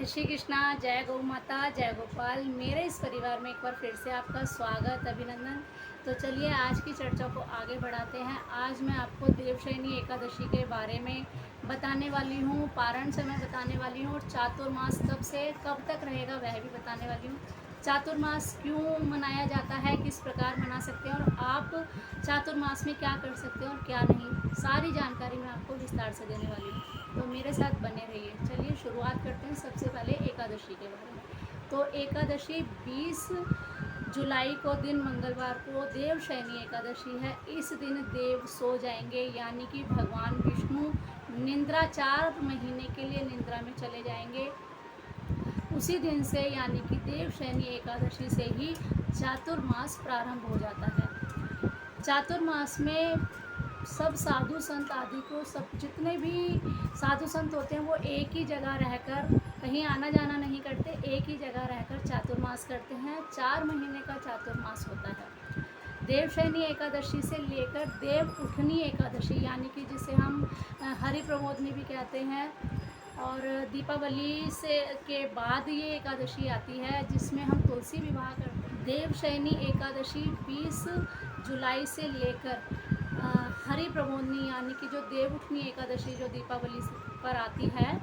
श्री कृष्णा। जय गौ माता, जय गोपाल। मेरे इस परिवार में एक बार फिर से आपका स्वागत, अभिनंदन। तो चलिए आज की चर्चा को आगे बढ़ाते हैं। आज मैं आपको देवशयनी एकादशी के बारे में बताने वाली हूँ, पारण समय बताने वाली हूँ और चातुर्मास कब से कब तक रहेगा वह भी बताने वाली हूँ। चातुर्मास क्यों मनाया जाता है, किस प्रकार मना सकते हैं और आप चातुर्मास में क्या कर सकते हैं और क्या नहीं, सारी जानकारी मैं आपको विस्तार से देने वाली हूँ। तो मेरे साथ बने रहिए। चलिए शुरुआत करते हैं सबसे पहले एकादशी के बारे में। तो एकादशी 20 जुलाई को दिन मंगलवार को देवशयनी एकादशी है। इस दिन देव सो जाएंगे, यानी कि भगवान विष्णु निद्रा 4 महीने के लिए निद्रा में चले जाएंगे। उसी दिन से यानी कि देवशयनी एकादशी से ही चातुर्मास प्रारंभ हो जाता है। चातुर्मास में सब साधु संत आदि को, सब जितने भी साधु संत होते हैं वो एक ही जगह रहकर, कहीं आना जाना नहीं करते, एक ही जगह रहकर चातुर्मास करते हैं। 4 महीने का चातुर्मास होता है। देवशयनी एकादशी से लेकर देव उठनी एकादशी, यानी कि जिसे हम हरि प्रमोदनी भी कहते हैं, और दीपावली से के बाद ये एकादशी आती है जिसमें हम तुलसी विवाह करते हैं। देवशयनी एकादशी 20 जुलाई से लेकर हरि प्रबोधनी यानी कि जो देव उठनी एकादशी जो दीपावली पर आती है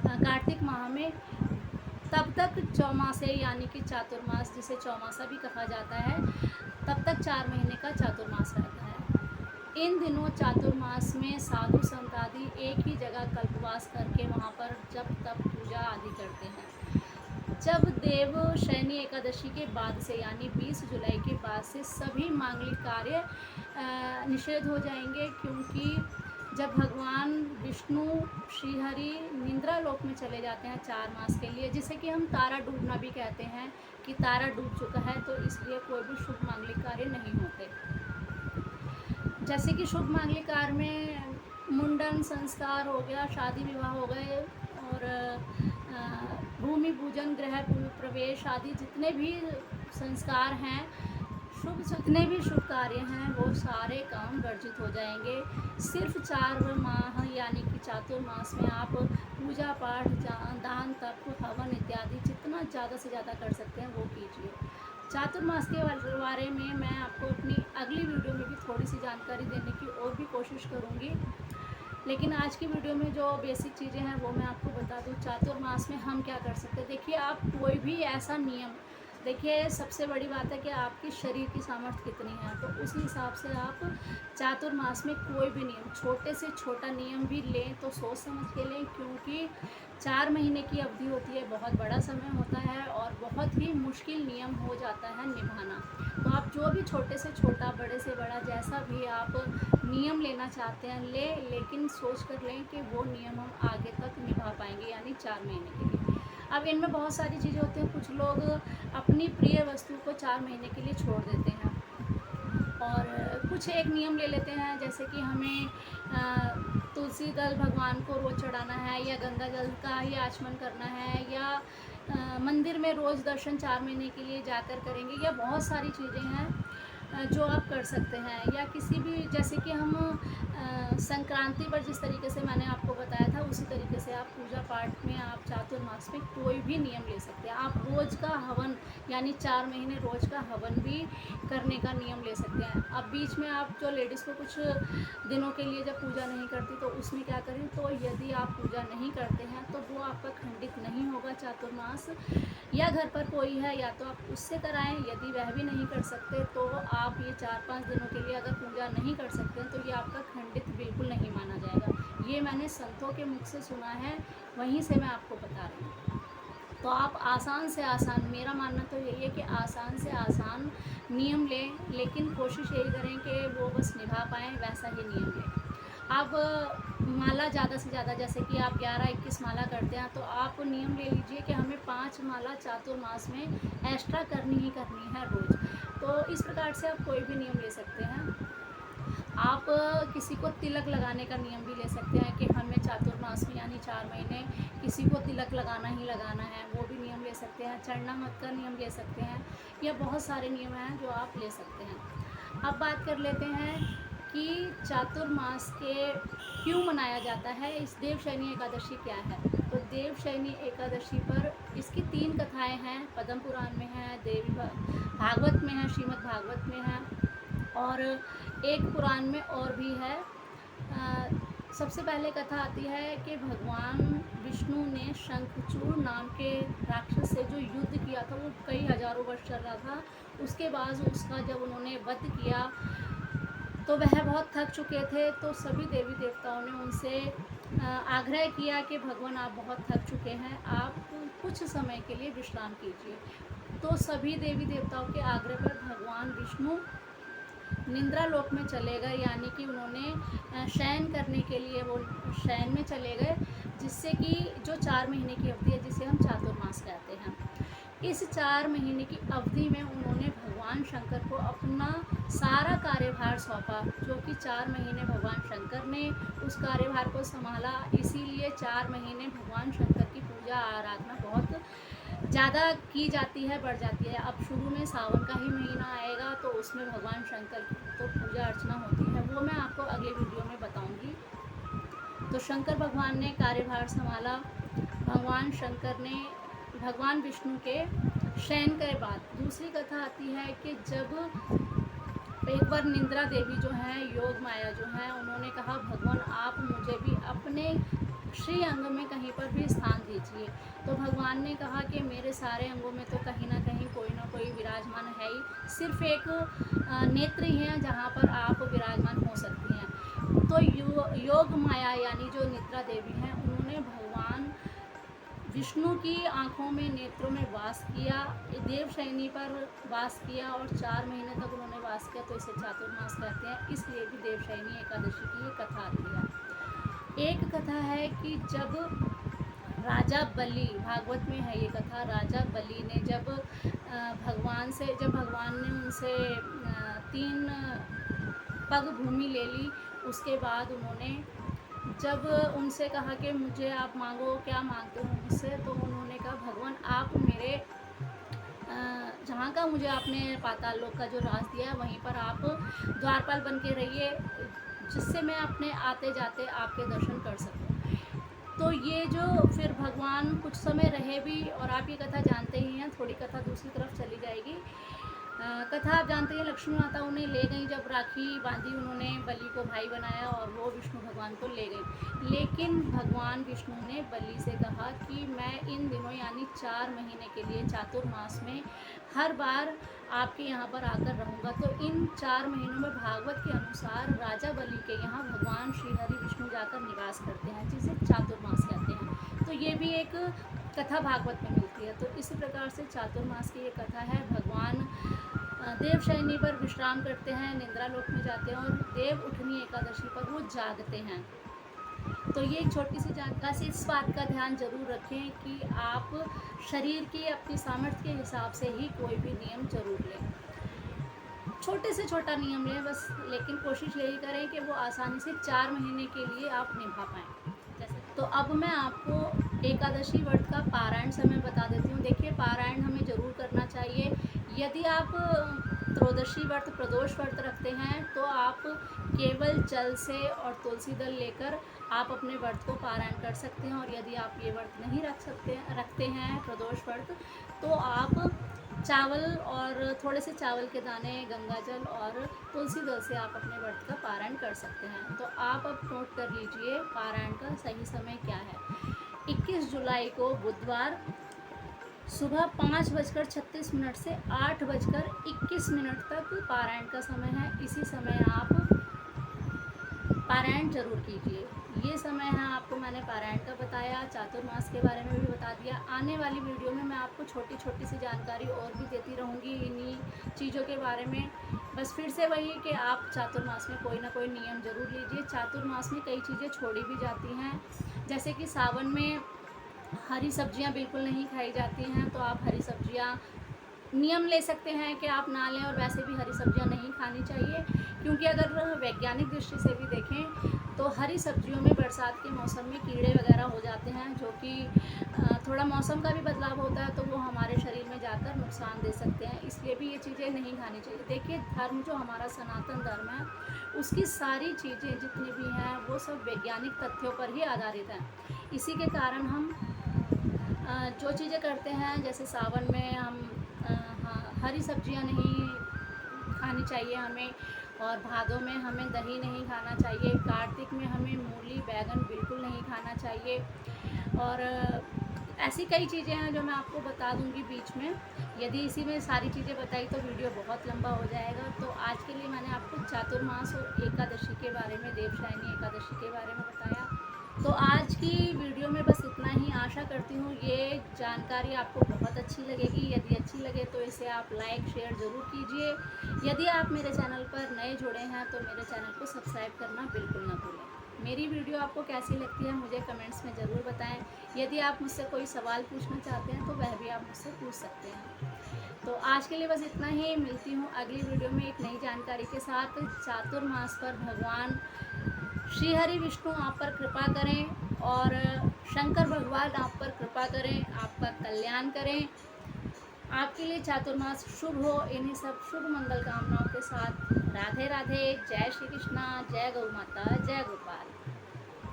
कार्तिक माह में, तब तक चौमासे यानी कि चातुर्मास, जिसे चौमासा भी कहा जाता है, तब तक 4 महीने का चातुर्मास रहता है। इन दिनों चातुर्मास में साधु संत आदि एक ही जगह कल्पवास करके वहाँ पर जब तब पूजा आदि करते हैं। जब देवशयनी एकादशी के बाद से यानी 20 जुलाई के बाद से सभी मांगलिक कार्य निषेध हो जाएंगे, क्योंकि जब भगवान विष्णु श्रीहरि निद्रा लोक में चले जाते हैं 4 मास के लिए, जिसे कि हम तारा डूबना भी कहते हैं कि तारा डूब चुका है, तो इसलिए कोई भी शुभ मांगलिक कार्य नहीं होते। जैसे कि शुभ मांगलिक कार्य में मुंडन संस्कार हो गया, शादी विवाह हो गए, और भूमि पूजन, गृह प्रवेश आदि जितने भी संस्कार हैं, जितने भी शुभ कार्य हैं, वो सारे काम वर्जित हो जाएंगे। सिर्फ 4 माह यानी कि चातुर्मास में आप पूजा पाठ, दान, तप, हवन इत्यादि जितना ज़्यादा से ज़्यादा कर सकते हैं वो कीजिए। चातुर्मास के बारे में मैं आपको अपनी अगली वीडियो में भी थोड़ी सी जानकारी देने की और भी कोशिश करूँगी, लेकिन आज की वीडियो में जो बेसिक चीज़ें हैं वो मैं आपको बता दूँ। चातुर्मास में हम क्या कर सकते हैं, देखिए आप कोई भी ऐसा नियम, देखिए सबसे बड़ी बात है कि आपकी शरीर की सामर्थ्य कितनी है, तो उसी हिसाब से आप चातुर्मास में कोई भी नियम, छोटे से छोटा नियम भी लें तो सोच समझ के लें, क्योंकि 4 महीने की अवधि होती है, बहुत बड़ा समय होता है और बहुत ही मुश्किल नियम हो जाता है निभाना। तो आप जो भी छोटे से छोटा, बड़े से बड़ा, जैसा भी आप नियम लेना चाहते हैं लेकिन सोच कर लें कि वो नियम हम आगे तक निभा पाएंगे, यानी 4 महीने के लिए। अब इनमें बहुत सारी चीज़ें होती हैं, कुछ लोग अपनी प्रिय वस्तु को 4 महीने के लिए छोड़ देते हैं और कुछ एक नियम ले लेते हैं, जैसे कि हमें तुलसी दल भगवान को रोज़ चढ़ाना है, या गंगा जल का ही आचमन करना है, या मंदिर में रोज़ दर्शन 4 महीने के लिए जाकर करेंगे, या बहुत सारी चीज़ें हैं जो आप कर सकते हैं। या किसी भी, जैसे कि हम संक्रांति पर जिस तरीके से मैंने आपको बताया था, उसी तरीके से आप पूजा पाठ में, आप चातुर्मास में कोई भी नियम ले सकते हैं। आप रोज़ का हवन यानी 4 महीने रोज़ का हवन भी करने का नियम ले सकते हैं। अब बीच में आप जो लेडीज़ को कुछ दिनों के लिए जब पूजा नहीं करती, तो उसमें क्या करें, तो यदि आप पूजा नहीं करते हैं तो वो आपका खंडित नहीं होगा चातुर्मास, या घर पर कोई है या तो आप उससे कराएं, यदि वह भी नहीं कर सकते तो आप ये 4-5 दिनों के लिए अगर पूजा नहीं कर सकते हैं तो ये आपका खंडित बिल्कुल नहीं माना जाएगा। ये मैंने संतों के मुख से सुना है, वहीं से मैं आपको बता रही हूँ। तो आप आसान से आसान, मेरा मानना तो यही है कि आसान से आसान नियम लें, लेकिन कोशिश यही करें कि वो बस निभा पाएँ, वैसा ही नियम लें। आप माला ज़्यादा से ज़्यादा, जैसे कि आप 11-21 माला करते हैं, तो आप नियम ले लीजिए कि हमें 5 माला चातुर्मास में एक्स्ट्रा करनी ही करनी है रोज़। तो इस प्रकार से आप कोई भी नियम ले सकते हैं। आप किसी को तिलक लगाने का नियम भी ले सकते हैं कि हमें चातुर्मास में यानी 4 महीने किसी को तिलक लगाना ही लगाना है, वो भी नियम ले सकते हैं। चढ़ना मत का नियम ले सकते हैं, या बहुत सारे नियम हैं जो आप ले सकते हैं। अब बात कर लेते हैं कि चातुर्मास के क्यों मनाया जाता है, इस देवशयनी एकादशी क्या है। तो देवशयनी एकादशी पर इसकी 3 कथाएं हैं। पद्म पुराण में है, देवी भागवत में है, श्रीमद् भागवत में है, और एक पुराण में और भी है। सबसे पहले कथा आती है कि भगवान विष्णु ने शंखचूड़ नाम के राक्षस से जो युद्ध किया था, वो कई हजारों वर्ष चल रहा था। उसके बाद उसका जब उन्होंने वध किया तो वह बहुत थक चुके थे। तो सभी देवी देवताओं ने उनसे आग्रह किया कि भगवान आप बहुत थक चुके हैं, आप कुछ समय के लिए विश्राम कीजिए। तो सभी देवी देवताओं के आग्रह पर भगवान विष्णु निद्रा लोक में चले गए, यानी कि उन्होंने शयन करने के लिए वो शयन में चले गए, जिससे कि जो 4 महीने की अवधि है, जिसे हम चातुर्मास कहते हैं, इस 4 महीने की अवधि में उन्होंने भगवान शंकर को अपना सारा कार्यभार सौंपा। जो कि 4 महीने भगवान शंकर ने उस कार्यभार को संभाला। इसीलिए 4 महीने भगवान शंकर की पूजा आराधना बहुत ज़्यादा की जाती है, बढ़ जाती है। अब शुरू में सावन का ही महीना आएगा तो उसमें भगवान शंकर की तो पूजा अर्चना होती है, वो मैं आपको अगले वीडियो में बताऊंगी। तो शंकर भगवान ने कार्यभार संभाला। भगवान शंकर ने भगवान विष्णु के शयन के बाद दूसरी कथा आती है कि जब एक बार निद्रा देवी जो हैं, योग माया जो हैं, उन्होंने कहा भगवान आप मुझे भी अपने श्री अंग में कहीं पर भी स्थान दीजिए। तो भगवान ने कहा कि मेरे सारे अंगों में तो कहीं ना कहीं कोई ना कोई विराजमान है ही, सिर्फ एक नेत्र ही है जहाँ पर आप विराजमान हो सकती हैं। तो योग माया यानी जो निद्रा देवी हैं, उन्होंने भगवान विष्णु की आँखों में, नेत्रों में वास किया, देवशयनी पर वास किया, और 4 महीने तक उन्होंने वास किया। तो इसे चातुर्मास कहते हैं, इसलिए भी देवशयनी एकादशी की ये कथा आती है। एक कथा है कि जब राजा बलि, भागवत में है ये कथा, राजा बलि ने जब भगवान ने उनसे 3 पग भूमि ले ली, उसके बाद उन्होंने जब उनसे कहा कि मुझे आप मांगो, क्या मांगते हो मुझसे, तो उन्होंने कहा भगवान आप मेरे जहाँ का मुझे आपने पाताल लोक का जो राज दिया है, वहीं पर आप द्वारपाल बन के रहिए, जिससे मैं अपने आते जाते आपके दर्शन कर सकूं। तो ये जो फिर भगवान कुछ समय रहे भी, और आप ये कथा जानते ही हैं, थोड़ी कथा दूसरी तरफ चली जाएगी। कथा आप जानते हैं, लक्ष्मी माता उन्हें ले गई, जब राखी बांधी उन्होंने बलि को भाई बनाया और वो विष्णु भगवान को ले गई। लेकिन भगवान विष्णु ने बलि से कहा कि मैं इन दिनों यानी 4 महीने के लिए चातुर्मास में हर बार आपके यहाँ पर आकर रहूँगा। तो इन 4 महीनों में भागवत के अनुसार राजा बलि के यहाँ भगवान श्री हरि विष्णु जाकर निवास करते हैं, जिसे चातुर्मास कहते हैं। तो ये भी एक कथा भागवत में मिलती है। तो इसी प्रकार से चातुर्मास की ये कथा है। भगवान देवशयनी पर विश्राम करते हैं, निद्रा लोक में जाते हैं, और देव उठनी एकादशी पर वो जागते हैं। तो ये एक छोटी सी जानकारी, इस बात का ध्यान जरूर रखें कि आप शरीर की अपनी सामर्थ्य के हिसाब से ही कोई भी नियम जरूर लें, छोटे से छोटा नियम लें बस, लेकिन कोशिश यही करें कि वो आसानी से 4 महीने के लिए आप निभा पाएँ। जैसे तो अब मैं आपको एकादशी व्रत का पारायण समय बता देती हूँ। देखिए, पारायण हमें ज़रूर करना चाहिए। यदि आप त्रयोदशी व्रत, प्रदोष व्रत रखते हैं, तो आप केवल जल से और तुलसी दल लेकर आप अपने व्रत को पारायण कर सकते हैं। और यदि आप ये व्रत नहीं रखते हैं प्रदोष व्रत, तो आप चावल और थोड़े से चावल के दाने, गंगा जल और तुलसी दल से आप अपने व्रत का पारायण कर सकते हैं। तो आप अब नोट कर लीजिए पारायण का सही समय क्या है। 21 जुलाई को बुधवार सुबह 5:36 से 8:21 तक पारायण का समय है। इसी समय आप पारायण जरूर कीजिए। ये समय है, आपको मैंने पारायण का बताया, चातुर्मास के बारे में भी बता दिया। आने वाली वीडियो में मैं आपको छोटी छोटी सी जानकारी और भी देती रहूँगी इन्हीं चीज़ों के बारे में। बस फिर से वही कि आप चातुर्मास में कोई ना कोई नियम ज़रूर लीजिए। चातुर्मास में कई चीज़ें छोड़ी भी जाती हैं, जैसे कि सावन में हरी सब्जियां बिल्कुल नहीं खाई जाती हैं, तो आप हरी सब्जियां नियम ले सकते हैं कि आप ना लें, और वैसे भी हरी सब्जियां नहीं खानी चाहिए, क्योंकि अगर वैज्ञानिक दृष्टि से भी देखें तो हरी सब्जियों में बरसात के मौसम में कीड़े वगैरह हो जाते हैं, जो कि थोड़ा मौसम का भी बदलाव होता है तो वो हमारे शरीर में जाकर नुकसान दे सकते हैं, इसलिए भी ये चीज़ें नहीं खानी चाहिए। देखिए, धर्म जो हमारा सनातन धर्म है, उसकी सारी चीज़ें जितनी भी हैं वो सब वैज्ञानिक तथ्यों पर ही आधारित हैं। इसी के कारण हम जो चीज़ें करते हैं, जैसे सावन में हम हाँ, हरी सब्जियां नहीं खानी चाहिए हमें, और भादों में हमें दही नहीं खाना चाहिए, कार्तिक में हमें मूली बैगन बिल्कुल नहीं खाना चाहिए, और ऐसी कई चीज़ें हैं जो मैं आपको बता दूंगी बीच में। यदि इसी में सारी चीज़ें बताई तो वीडियो बहुत लंबा हो जाएगा, तो आज के लिए मैंने आपको चातुर्मास और एकादशी के बारे में, देवशयनी एकादशी के बारे में बताया। तो आज की वीडियो में बस इतना ही। आशा करती हूँ ये जानकारी आपको बहुत अच्छी लगेगी। यदि अच्छी लगे तो इसे आप लाइक शेयर ज़रूर कीजिए। यदि आप मेरे चैनल पर नए जुड़े हैं तो मेरे चैनल को सब्सक्राइब करना बिल्कुल ना भूलें। मेरी वीडियो आपको कैसी लगती है मुझे कमेंट्स में ज़रूर बताएं। यदि आप मुझसे कोई सवाल पूछना चाहते हैं तो वह भी आप मुझसे पूछ सकते हैं। तो आज के लिए बस इतना ही। मिलती हूँ अगली वीडियो में एक नई जानकारी के साथ। चातुर्मास पर भगवान श्री हरि विष्णु आप पर कृपा करें, और शंकर भगवान आप पर कृपा करें, आपका कल्याण करें। आपके लिए चातुर्मास शुभ हो। इन्हीं सब शुभ मंगल कामनाओं के साथ राधे राधे। जय श्री कृष्णा, जय गौ माता, जय गोपाल।